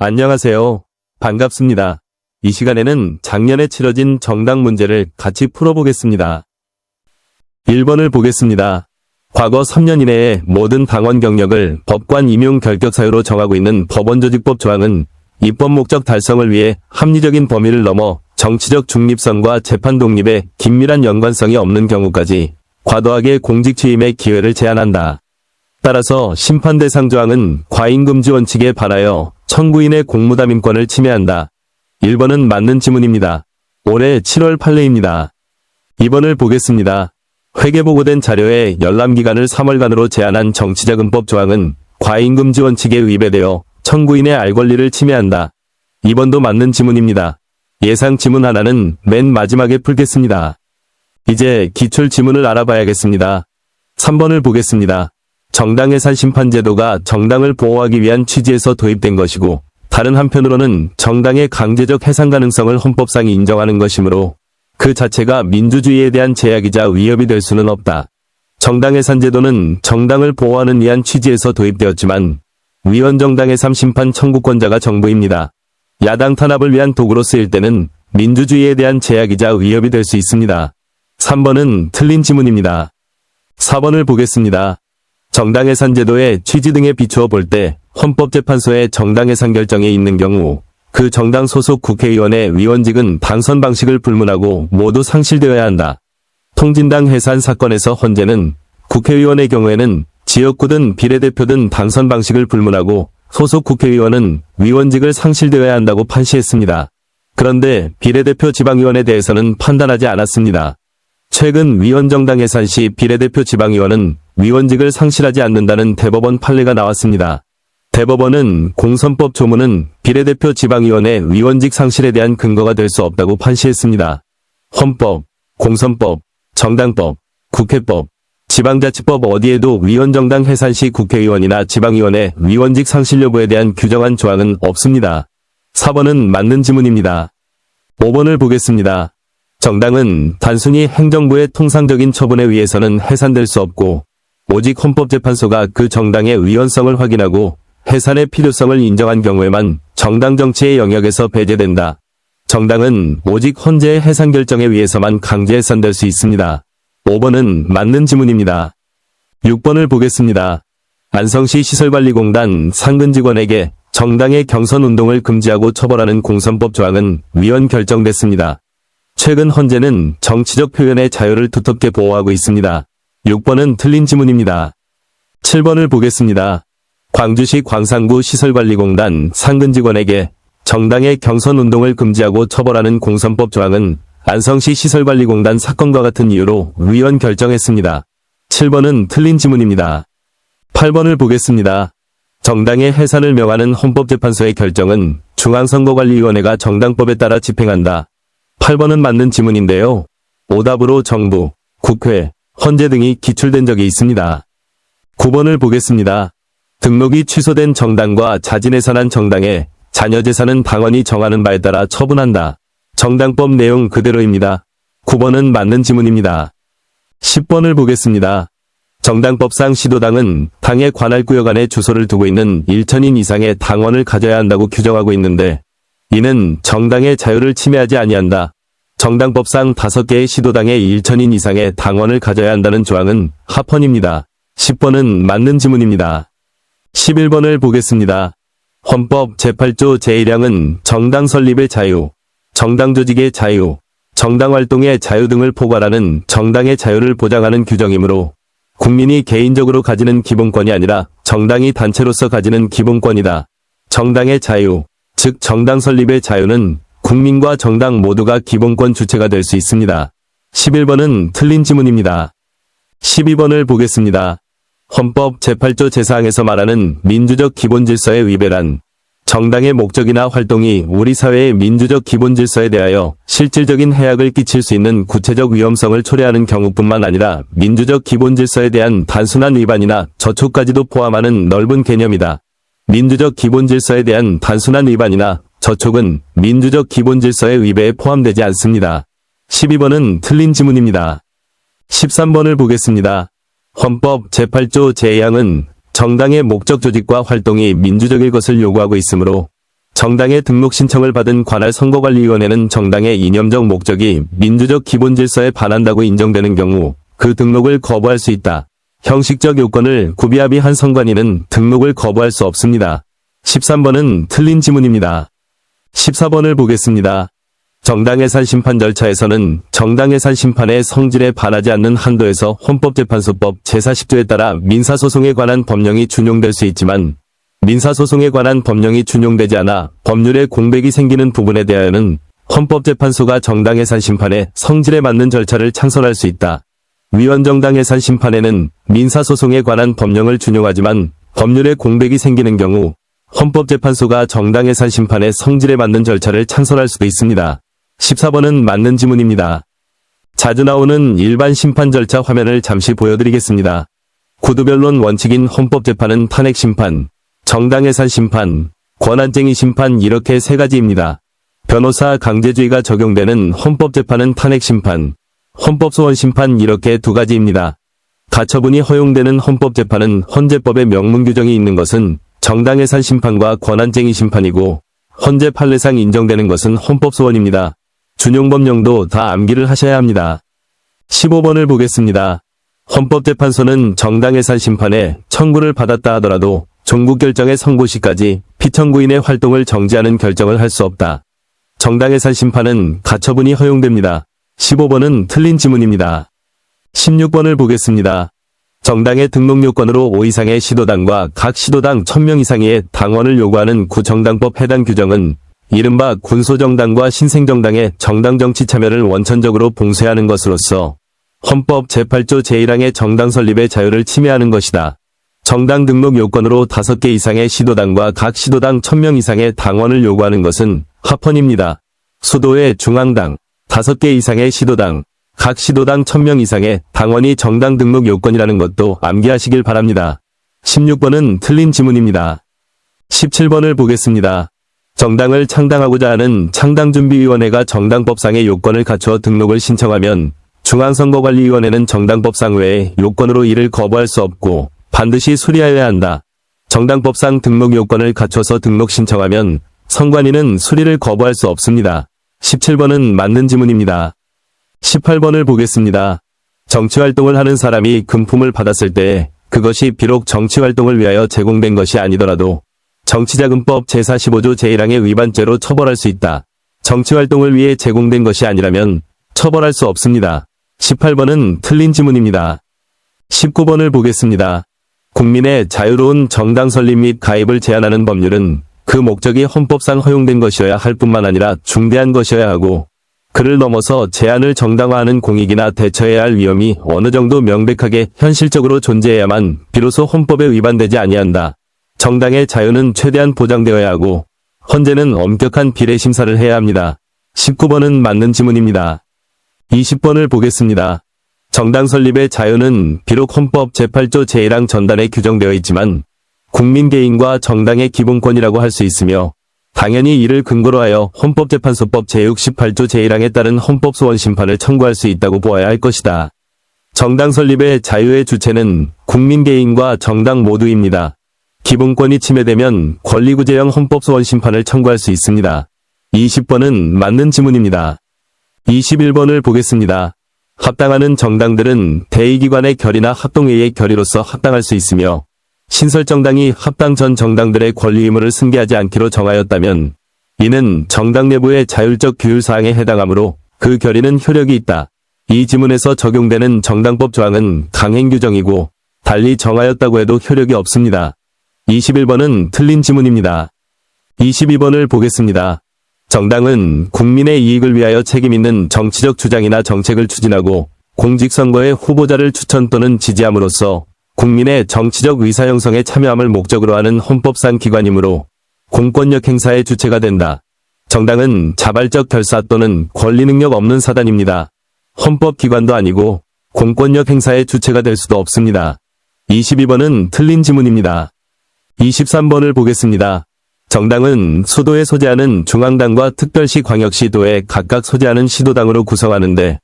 안녕하세요. 반갑습니다. 이 시간에는 작년에 치러진 정당 문제를 같이 풀어보겠습니다. 1번을 보겠습니다. 과거 3년 이내에 모든 당원 경력을 법관 임용 결격 사유로 정하고 있는 법원조직법 조항은 입법 목적 달성을 위해 합리적인 범위를 넘어 정치적 중립성과 재판 독립에 긴밀한 연관성이 없는 경우까지 과도하게 공직 취임의 기회를 제한한다. 따라서 심판 대상 조항은 과잉금지 원칙에 반하여 청구인의 공무담임권을 침해한다. 1번은 맞는 지문입니다. 올해 7월 판례입니다. 2번을 보겠습니다. 회계보고된 자료의 열람기간을 3월간으로 제한한 정치자금법 조항은 과잉금지 원칙에 위배되어 청구인의 알 권리를 침해한다. 2번도 맞는 지문입니다. 예상 지문 하나는 맨 마지막에 풀겠습니다. 이제 기출 지문을 알아봐야겠습니다. 3번을 보겠습니다. 정당 해산 심판 제도가 정당을 보호하기 위한 취지에서 도입된 것이고, 다른 한편으로는 정당의 강제적 해산 가능성을 헌법상 인정하는 것이므로 그 자체가 민주주의에 대한 제약이자 위협이 될 수는 없다. 정당 해산 제도는 정당을 보호하는 위한 취지에서 도입되었지만 위헌 정당 해산 심판 청구권자가 정부입니다. 야당 탄압을 위한 도구로 쓰일 때는 민주주의에 대한 제약이자 위협이 될 수 있습니다. 3번은 틀린 지문입니다. 4번을 보겠습니다. 정당해산 제도의 취지 등에 비추어 볼 때 헌법재판소의 정당해산 결정에 있는 경우 그 정당 소속 국회의원의 위원직은 당선 방식을 불문하고 모두 상실되어야 한다. 통진당 해산 사건에서 헌재는 국회의원의 경우에는 지역구든 비례대표든 당선 방식을 불문하고 소속 국회의원은 위원직을 상실되어야 한다고 판시했습니다. 그런데 비례대표 지방의원에 대해서는 판단하지 않았습니다. 최근 위헌정당 해산 시 비례대표 지방의원은 위원직을 상실하지 않는다는 대법원 판례가 나왔습니다. 대법원은 공선법 조문은 비례대표 지방의원의 위원직 상실에 대한 근거가 될 수 없다고 판시했습니다. 헌법, 공선법, 정당법, 국회법, 지방자치법 어디에도 위헌정당 해산 시 국회의원이나 지방의원의 위원직 상실 여부에 대한 규정한 조항은 없습니다. 4번은 맞는 지문입니다. 5번을 보겠습니다. 정당은 단순히 행정부의 통상적인 처분에 의해서는 해산될 수 없고 오직 헌법재판소가 그 정당의 위헌성을 확인하고 해산의 필요성을 인정한 경우에만 정당 정치의 영역에서 배제된다. 정당은 오직 헌재의 해산 결정에 의해서만 강제 해산될 수 있습니다. 5번은 맞는 지문입니다. 6번을 보겠습니다. 안성시 시설관리공단 상근직원에게 정당의 경선운동을 금지하고 처벌하는 공선법 조항은 위헌 결정됐습니다. 최근 헌재는 정치적 표현의 자유를 두텁게 보호하고 있습니다. 6번은 틀린 지문입니다. 7번을 보겠습니다. 광주시 광산구 시설관리공단 상근직원에게 정당의 경선운동을 금지하고 처벌하는 공선법 조항은 안성시 시설관리공단 사건과 같은 이유로 위헌 결정했습니다. 7번은 틀린 지문입니다. 8번을 보겠습니다. 정당의 해산을 명하는 헌법재판소의 결정은 중앙선거관리위원회가 정당법에 따라 집행한다. 8번은 맞는 지문인데요. 오답으로 정부, 국회, 헌재 등이 기출된 적이 있습니다. 9번을 보겠습니다. 등록이 취소된 정당과 자진해산한 정당의 자녀재산은 당원이 정하는 바에 따라 처분한다. 정당법 내용 그대로입니다. 9번은 맞는 지문입니다. 10번을 보겠습니다. 정당법상 시도당은 당의 관할 구역 안에 주소를 두고 있는 1천인 이상의 당원을 가져야 한다고 규정하고 있는데 이는 정당의 자유를 침해하지 아니한다. 정당법상 5개의 시도당에 1천인 이상의 당원을 가져야 한다는 조항은 합헌입니다. 10번은 맞는 지문입니다. 11번을 보겠습니다. 헌법 제8조 제1항은 정당 설립의 자유, 정당 조직의 자유, 정당 활동의 자유 등을 포괄하는 정당의 자유를 보장하는 규정이므로 국민이 개인적으로 가지는 기본권이 아니라 정당이 단체로서 가지는 기본권이다. 정당의 자유, 즉 정당 설립의 자유는 국민과 정당 모두가 기본권 주체가 될 수 있습니다. 11번은 틀린 지문입니다. 12번을 보겠습니다. 헌법 제8조 제4항에서 말하는 민주적 기본질서의 위배란 정당의 목적이나 활동이 우리 사회의 민주적 기본질서에 대하여 실질적인 해악을 끼칠 수 있는 구체적 위험성을 초래하는 경우뿐만 아니라 민주적 기본질서에 대한 단순한 위반이나 저촉까지도 포함하는 넓은 개념이다. 민주적 기본질서에 대한 단순한 위반이나 저촉은 민주적 기본질서의 위배에 포함되지 않습니다. 12번은 틀린 지문입니다. 13번을 보겠습니다. 헌법 제8조 제2항은 정당의 목적 조직과 활동이 민주적일 것을 요구하고 있으므로 정당의 등록 신청을 받은 관할 선거관리위원회는 정당의 이념적 목적이 민주적 기본질서에 반한다고 인정되는 경우 그 등록을 거부할 수 있다. 형식적 요건을 구비합의한 선관위는 등록을 거부할 수 없습니다. 13번은 틀린 지문입니다. 14번을 보겠습니다. 정당해산 심판 절차에서는 정당해산 심판의 성질에 반하지 않는 한도에서 헌법재판소법 제40조에 따라 민사소송에 관한 법령이 준용될 수 있지만 민사소송에 관한 법령이 준용되지 않아 법률에 공백이 생기는 부분에 대하여는 헌법재판소가 정당해산 심판의 성질에 맞는 절차를 창설할 수 있다. 위헌정당해산 심판에는 민사소송에 관한 법령을 준용하지만 법률에 공백이 생기는 경우 헌법재판소가 정당해산 심판의 성질에 맞는 절차를 창설할 수도 있습니다. 14번은 맞는 지문입니다. 자주 나오는 일반 심판 절차 화면을 잠시 보여드리겠습니다. 구두변론 원칙인 헌법재판은 탄핵심판, 정당해산 심판, 권한쟁의 심판 이렇게 세 가지입니다. 변호사 강제주의가 적용되는 헌법재판은 탄핵심판, 헌법소원심판 이렇게 두 가지입니다. 가처분이 허용되는 헌법재판은 헌재법에 명문 규정이 있는 것은 정당해산 심판과 권한쟁의 심판이고 헌재 판례상 인정되는 것은 헌법소원입니다. 준용법령도 다 암기를 하셔야 합니다. 15번을 보겠습니다. 헌법재판소는 정당해산 심판에 청구를 받았다 하더라도 종국결정의 선고 시까지 피청구인의 활동을 정지하는 결정을 할 수 없다. 정당해산 심판은 가처분이 허용됩니다. 15번은 틀린 지문입니다. 16번을 보겠습니다. 정당의 등록 요건으로 5 이상의 시도당과 각 시도당 1000명 이상의 당원을 요구하는 구정당법 해당 규정은 이른바 군소정당과 신생정당의 정당정치 참여를 원천적으로 봉쇄하는 것으로서 헌법 제8조 제1항의 정당 설립의 자유를 침해하는 것이다. 정당 등록 요건으로 5개 이상의 시도당과 각 시도당 1000명 이상의 당원을 요구하는 것은 합헌입니다. 수도의 중앙당, 5개 이상의 시도당, 각 시도당 1000명 이상의 당원이 정당 등록 요건이라는 것도 암기하시길 바랍니다. 16번은 틀린 지문입니다. 17번을 보겠습니다. 정당을 창당하고자 하는 창당준비위원회가 정당법상의 요건을 갖추어 등록을 신청하면 중앙선거관리위원회는 정당법상 외에 요건으로 이를 거부할 수 없고 반드시 수리하여야 한다. 정당법상 등록 요건을 갖춰서 등록 신청하면 선관위는 수리를 거부할 수 없습니다. 17번은 맞는 지문입니다. 18번을 보겠습니다. 정치활동을 하는 사람이 금품을 받았을 때 그것이 비록 정치활동을 위하여 제공된 것이 아니더라도 정치자금법 제45조 제1항의 위반죄로 처벌할 수 있다. 정치활동을 위해 제공된 것이 아니라면 처벌할 수 없습니다. 18번은 틀린 지문입니다. 19번을 보겠습니다. 국민의 자유로운 정당 설립 및 가입을 제한하는 법률은 그 목적이 헌법상 허용된 것이어야 할 뿐만 아니라 중대한 것이어야 하고 그를 넘어서 제한을 정당화하는 공익이나 대처해야 할 위험이 어느 정도 명백하게 현실적으로 존재해야만 비로소 헌법에 위반되지 아니한다. 정당의 자유는 최대한 보장되어야 하고 헌재는 엄격한 비례 심사를 해야 합니다. 19번은 맞는 지문입니다. 20번을 보겠습니다. 정당 설립의 자유는 비록 헌법 제8조 제1항 전단에 규정되어 있지만 국민 개인과 정당의 기본권이라고 할 수 있으며 당연히 이를 근거로 하여 헌법재판소법 제68조 제1항에 따른 헌법소원 심판을 청구할 수 있다고 보아야 할 것이다. 정당 설립의 자유의 주체는 국민 개인과 정당 모두입니다. 기본권이 침해되면 권리구제형 헌법소원 심판을 청구할 수 있습니다. 20번은 맞는 지문입니다. 21번을 보겠습니다. 합당하는 정당들은 대의기관의 결의나 합동회의의 결의로서 합당할 수 있으며 신설정당이 합당 전 정당들의 권리 의무를 승계하지 않기로 정하였다면 이는 정당 내부의 자율적 규율사항에 해당하므로 그 결의는 효력이 있다. 이 지문에서 적용되는 정당법 조항은 강행규정이고 달리 정하였다고 해도 효력이 없습니다. 21번은 틀린 지문입니다. 22번을 보겠습니다. 정당은 국민의 이익을 위하여 책임있는 정치적 주장이나 정책을 추진하고 공직선거에 후보자를 추천 또는 지지함으로써 국민의 정치적 의사 형성에 참여함을 목적으로 하는 헌법상 기관이므로 공권력 행사의 주체가 된다. 정당은 자발적 결사 또는 권리 능력 없는 사단입니다. 헌법기관도 아니고 공권력 행사의 주체가 될 수도 없습니다. 22번은 틀린 지문입니다. 23번을 보겠습니다. 정당은 수도에 소재하는 중앙당과 특별시 광역시도에 각각 소재하는 시도당으로 구성하는데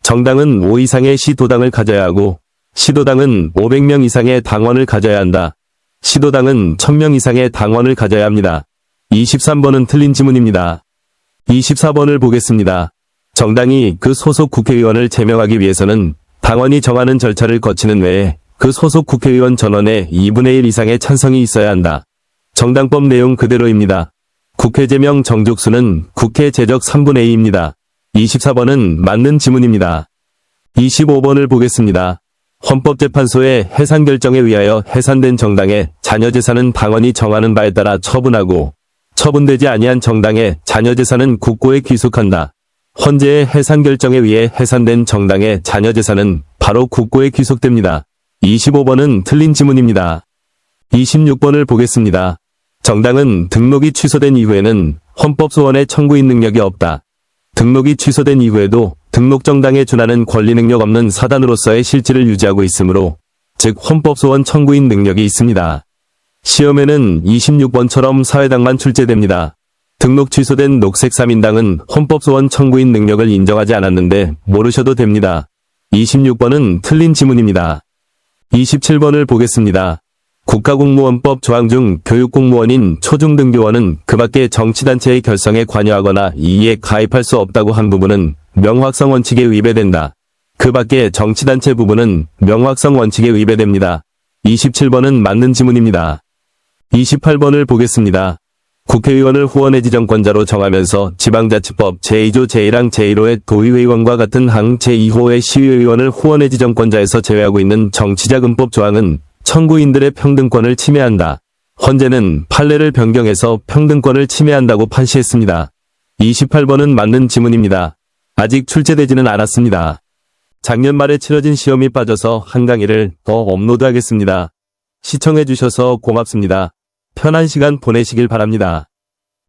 정당은 5 이상의 시도당을 가져야 하고 시도당은 500명 이상의 당원을 가져야 한다. 시도당은 1000명 이상의 당원을 가져야 합니다. 23번은 틀린 지문입니다. 24번을 보겠습니다. 정당이 그 소속 국회의원을 제명하기 위해서는 당원이 정하는 절차를 거치는 외에 그 소속 국회의원 전원의 2분의 1 이상의 찬성이 있어야 한다. 정당법 내용 그대로입니다. 국회 제명 정족수는 국회 제적 3분의 2입니다. 24번은 맞는 지문입니다. 25번을 보겠습니다. 헌법재판소의 해산 결정에 의하여 해산된 정당의 자녀재산은 당원이 정하는 바에 따라 처분하고 처분되지 아니한 정당의 자녀재산은 국고에 귀속한다. 헌재의 해산 결정에 의해 해산된 정당의 자녀재산은 바로 국고에 귀속됩니다. 25번은 틀린 지문입니다. 26번을 보겠습니다. 정당은 등록이 취소된 이후에는 헌법소원의 청구인 능력이 없다. 등록이 취소된 이후에도 등록정당에 준하는 권리 능력 없는 사단으로서의 실질을 유지하고 있으므로 즉 헌법소원 청구인 능력이 있습니다. 시험에는 26번처럼 사회당만 출제됩니다. 등록 취소된 녹색 3인당은 헌법소원 청구인 능력을 인정하지 않았는데 모르셔도 됩니다. 26번은 틀린 지문입니다. 27번을 보겠습니다. 국가공무원법 조항 중 교육공무원인 초중등교원은 그 밖의 정치단체의 결성에 관여하거나 이에 가입할 수 없다고 한 부분은 명확성 원칙에 위배된다. 그 밖의 정치단체 부분은 명확성 원칙에 위배됩니다. 27번은 맞는 지문입니다. 28번을 보겠습니다. 국회의원을 후원의 지정권자로 정하면서 지방자치법 제2조 제1항 제1호의 도의회의원과 같은 항 제2호의 시의회의원을 후원의 지정권자에서 제외하고 있는 정치자금법 조항은 청구인들의 평등권을 침해한다. 헌재는 판례를 변경해서 평등권을 침해한다고 판시했습니다. 28번은 맞는 지문입니다. 아직 출제되지는 않았습니다. 작년 말에 치러진 시험이 빠져서 한 강의를 더 업로드하겠습니다. 시청해주셔서 고맙습니다. 편한 시간 보내시길 바랍니다.